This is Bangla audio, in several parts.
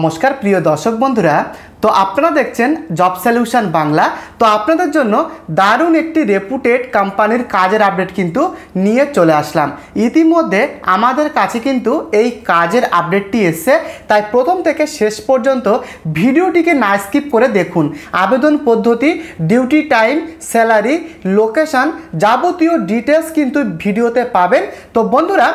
नमस्कार प्रिय दर्शक बंधुरा तो आपनारा देखছেন जब सल्यूशन बांगला। तो आपनाদের জন্য দারুণ একটি রেপুটেড কোম্পানির কাজের আপডেট কিন্তু নিয়ে চলে আসলাম। ইতিমধ্যে আমাদের কাছে কিন্তু এই কাজের আপডেটটি এসেছে, তাই প্রথম থেকে শেষ পর্যন্ত ভিডিওটিকে না স্কিপ করে দেখুন। আবেদন পদ্ধতি, ডিউটি টাইম, স্যালারি, লোকেশন যাবতীয় ডিটেলস কিন্তু ভিডিওতে পাবেন। তো বন্ধুরা,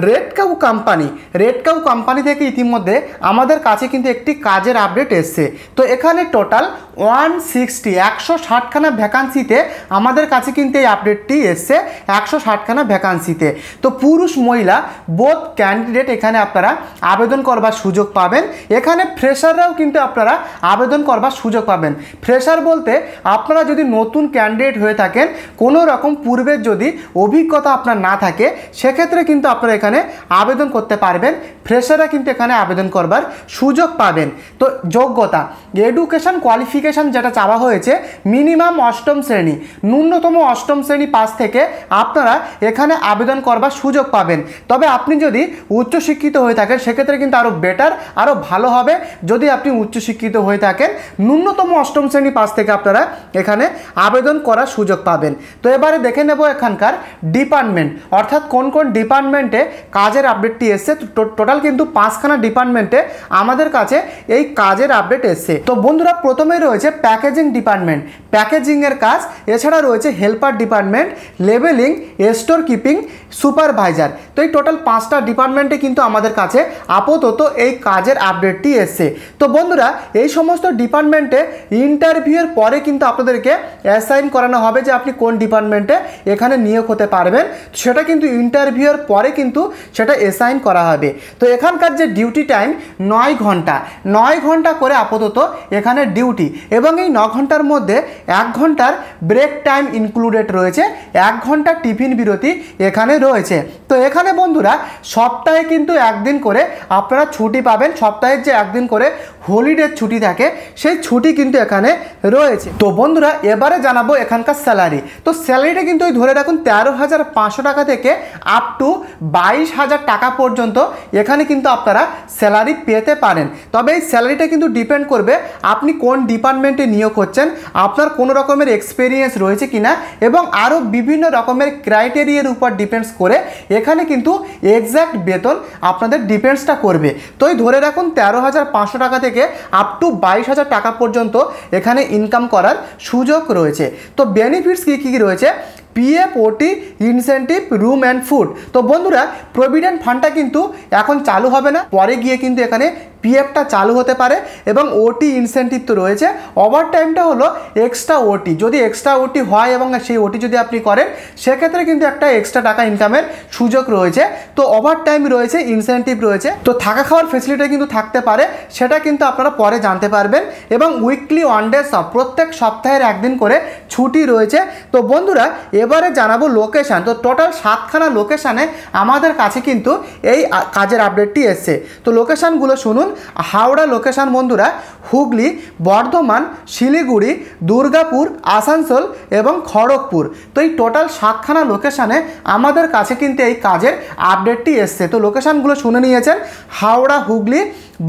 রেড কাউ কোম্পানি থেকে ইতিমধ্যে আমাদের কাছে কিন্তু একটি কাজের আপডেট এসেছে। তো এখানে টোটাল 160খানা ভ্যাকান্সিতে আমাদের কাছে কিন্তু এই আপডেটটি এসছে। 160খানা ভ্যাকান্সিতে তো পুরুষ মহিলা বোথ ক্যান্ডিডেট এখানে আপনারা আবেদন করবার সুযোগ পাবেন। এখানে ফ্রেশাররাও কিন্তু আপনারা আবেদন করবার সুযোগ পাবেন। ফ্রেশার বলতে আপনারা যদি নতুন ক্যান্ডিডেট হয়ে থাকেন, কোনো রকম পূর্বের যদি অভিজ্ঞতা আপনার না থাকে, সেক্ষেত্রে কিন্তু আপনারা এখানে আবেদন করতে পারবেন। ফ্রেশাররা কিন্তু এখানে আবেদন করবার সুযোগ পাবেন। তো যোগ্যতা, এডুকেশন কোয়ালিফিকেশন যেটা চাওয়া হয়েছে মিনিমাম অষ্টম শ্রেণী, ন্যূনতম অষ্টম শ্রেণী পাস থেকে আপনারা এখানে আবেদন করবার সুযোগ পাবেন। তবে আপনি যদি উচ্চশিক্ষিত হয়ে থাকেন সেক্ষেত্রে কিন্তু আরও বেটার, আরও ভালো হবে যদি আপনি উচ্চশিক্ষিত হয়ে থাকেন। ন্যূনতম অষ্টম শ্রেণী পাস থেকে আপনারা এখানে আবেদন করার সুযোগ পাবেন। তো এবারে দেখে নেব এখানকার ডিপার্টমেন্ট, অর্থাৎ কোন কোন ডিপার্টমেন্টে কাজের আপডেটটি এসছে। টোটাল কিন্তু 5খানা ডিপার্টমেন্টে আমাদের কাছে এই কাজের আপডেট এসছে। তো বন্ধুরা, প্রথমেই রয়েছে প্যাকেজিং ডিপার্টমেন্ট, প্যাকেজিংয়ের কাজ। এছাড়া রয়েছে helper department, labelling, store keeping, supervisor. তো এই টোটাল 5টা ডিপার্টমেন্টে কিন্তু আমাদের কাছে আপাতত এই কাজের আপডেটটি এসছে। তো বন্ধুরা, এই সমস্ত ডিপার্টমেন্টে ইন্টারভিউয়ের পরে কিন্তু আপনাদেরকে অ্যাসাইন করানো হবে যে আপনি কোন ডিপার্টমেন্টে এখানে নিয়োগ হতে পারবেন। সেটা কিন্তু ইন্টারভিউয়ের পরে কিন্তু সেটা অ্যাসাইন করা হবে। তো এখানকার যে ডিউটি টাইম 9 ঘন্টা করে আপাতত এখানে ডিউটি, এবং এই 9 ঘন্টার মধ্যে 1 ঘন্টার ব্রেক টাইম ইনক্লুডেড রয়েছে, 1 ঘন্টা টিফিন বিরতি এখানে রয়েছে। তো এখানে বন্ধুরা সপ্তাহে কিন্তু একদিন করে আপনারা ছুটি পাবেন। সপ্তাহের যে একদিন করে হলিডে ছুটি থাকে সেই ছুটি কিন্তু এখানে রয়েছে। তো বন্ধুরা, এবারে জানাবো এখানকার স্যালারি। তো স্যালারিটা কিন্তু ওই ধরে রাখুন 13,500 টাকা থেকে আপ টু 22,000 টাকা পর্যন্ত এখানে কিন্তু আপনারা স্যালারি পেতে পারেন। তবে এই স্যালারিটা কিন্তু ডিপেন্ড করবে আপনি কোন ডিপার্টমেন্টে নিয়োগ হচ্ছেন, আপনার কোনো রকমের এক্সপিরিয়েন্স রয়েছে কিনা, এবং আরও বিভিন্ন রকমের ক্রাইটেরিয়ার উপর ডিপেন্ডস করে এখানে কিন্তু এক্স্যাক্ট বেতন আপনাদের ডিপেন্ডসটা করবে। তো এই ধরে রাখুন 13,500 টাকা থেকে আপ টু 22,000 টাকা পর্যন্ত এখানে ইনকাম করার সুযোগ রয়েছে। তো বেনিফিটস কী কী রয়েছে? পিএফ, ওটি, ইনসেন্টিভ, রুম অ্যান্ড ফুড। তো বন্ধুরা, প্রভিডেন্ট ফান্ডটা কিন্তু এখন চালু হবে না, পরে গিয়ে কিন্তু এখানে পিএফটা চালু হতে পারে, এবং ওটি ইনসেন্টিভ তো রয়েছে। ওভার টাইমটা হলো এক্সট্রা ওটি, যদি এক্সট্রা ওটি হয় এবং সেই ওটি যদি আপনি করেন সেক্ষেত্রে কিন্তু একটা এক্সট্রা টাকা ইনকামের সুযোগ রয়েছে। তো ওভার টাইম রয়েছে, ইনসেন্টিভ রয়েছে। তো থাকা খাওয়ার ফেসিলিটি কিন্তু থাকতে পারে, সেটা কিন্তু আপনারা পরে জানতে পারবেন। এবং উইকলি ওয়ান ডে অফ, প্রত্যেক সপ্তাহের একদিন করে ছুটি রয়েছে। তো বন্ধুরা, এবারে জানাবো লোকেশান। তো টোটাল 7খানা লোকেশানে আমাদের কাছে কিন্তু এই কাজের আপডেটটি এসছে। তো লোকেশানগুলো শুনুন। হাওড়া লোকেশান বন্ধুরা, হুগলি, বর্ধমান, শিলিগুড়ি, দুর্গাপুর, আসানসোল এবং খড়গপুর। তো এই টোটাল 7খানা লোকেশানে আমাদের কাছে কিন্তু এই কাজের আপডেটটি এসছে। তো লোকেশানগুলো শুনে নিয়েছেন, হাওড়া, হুগলি,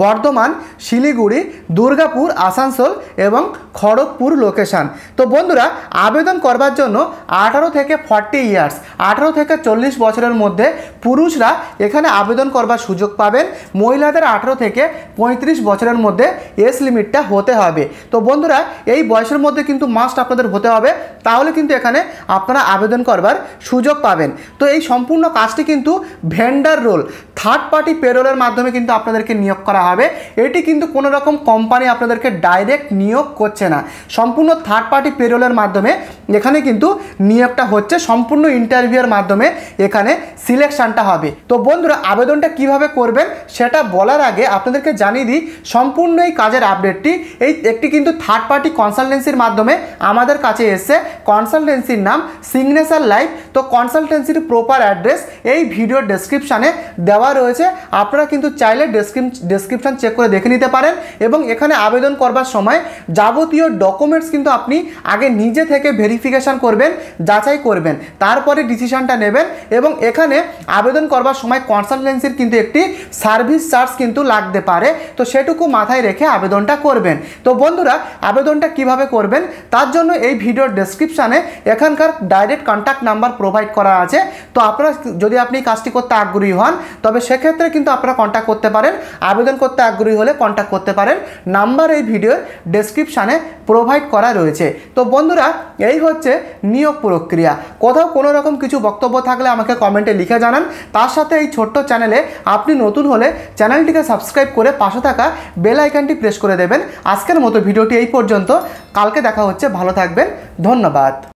বর্ধমান, শিলিগুড়ি, দুর্গাপুর, আসানসোল এবং খড়গপুর লোকেশান। তো বন্ধুরা, আবেদন করবার জন্য 18 থেকে 40 ইয়ার্স, 18 থেকে 40 বছরের মধ্যে পুরুষরা এখানে আবেদন করবার সুযোগ পাবেন। মহিলাদের 18 থেকে 35 বছরের মধ্যে এজ লিমিটটা হতে হবে। তো বন্ধুরা, এই বয়সের মধ্যে কিন্তু মাস্ট আপনাদের হতে হবে, তাহলে কিন্তু এখানে আপনারা আবেদন করবার সুযোগ পাবেন। তো এই সম্পূর্ণ কাজটি কিন্তু ভেন্ডার রোল, থার্ড পার্টি পেরোলের মাধ্যমে কিন্তু আপনাদেরকে নিয়োগ করা হবে। এটি কিন্তু কোনো রকম কোম্পানি আপনাদেরকে ডাইরেক্ট নিয়োগ করছে না, সম্পূর্ণ থার্ড পার্টি পেরোলের মাধ্যমে এখানে কিন্তু নিয়োগটা হচ্ছে। সম্পূর্ণ ইন্টারভিউয়ের মাধ্যমে এখানে সিলেকশনটা হবে। তো বন্ধুরা, আবেদনটা কিভাবে করবেন সেটা বলার আগে আপনাদেরকে জানিয়ে দিই, সম্পূর্ণ এই কাজের আপডেটটি একটি কিন্তু থার্ড পার্টি কনসালটেন্সির মাধ্যমে আমাদের কাছে এসছে। কনসালটেন্সির নাম সিগনেচার লাইফ। তো কনসালটেন্সির প্রপার অ্যাড্রেস এই ভিডিও ডেসক্রিপশানে দেওয়া রয়েছে, আপনারা কিন্তু চাইলে ডেসক্রিপশন চেক করে দেখে নিতে পারেন। এবং এখানে আবেদন করবার সময় যাবতীয় ডকুমেন্টস কিন্তু আপনি আগে নিজে থেকে ভেরিফিকেশান করবেন, যাচাই যাচাই করবেন, তারপরে ডিসিশনটা নেবেন। এবং এখানে আবেদন করবার সময় কনসালটেন্সির কিন্তু একটি সার্ভিস চার্জ কিন্তু লাগতে পারে, তো সেটুকু মাথায় রেখে আবেদনটা করবেন। তো বন্ধুরা, আবেদনটা কিভাবে করবেন তার জন্য এই ভিডিওর ডেসক্রিপশানে এখানকার ডাইরেক্ট কন্ট্যাক্ট নাম্বার প্রোভাইড করা আছে। তো আপনারা যদি আপনি কাজটি করতে আগ্রহী হন তবে সেক্ষেত্রে কিন্তু আপনারা কন্ট্যাক্ট করতে পারেন, আবেদন করতে আগ্রহী হলে কন্ট্যাক্ট করতে পারেন। নাম্বার এই ভিডিওর ডেসক্রিপশানে প্রোভাইড করা রয়েছে। তো বন্ধুরা, এই হচ্ছে নিয়োগ প্রক্রিয়া। কোথাও কোনো রকম কিছু বক্তব্য থাকলে আমাকে কমেন্টে লিখে জানান। তার সাথে এই ছোট্ট চ্যানেলে আপনি নতুন হলে চ্যানেলটিকে সাবস্ক্রাইব করে পাশে থাকা বেল আইকনটি প্রেস করে দেবেন। আজকের মতো ভিডিওটি এই পর্যন্ত, কালকে দেখা হচ্ছে, ভালো থাকবেন, ধন্যবাদ।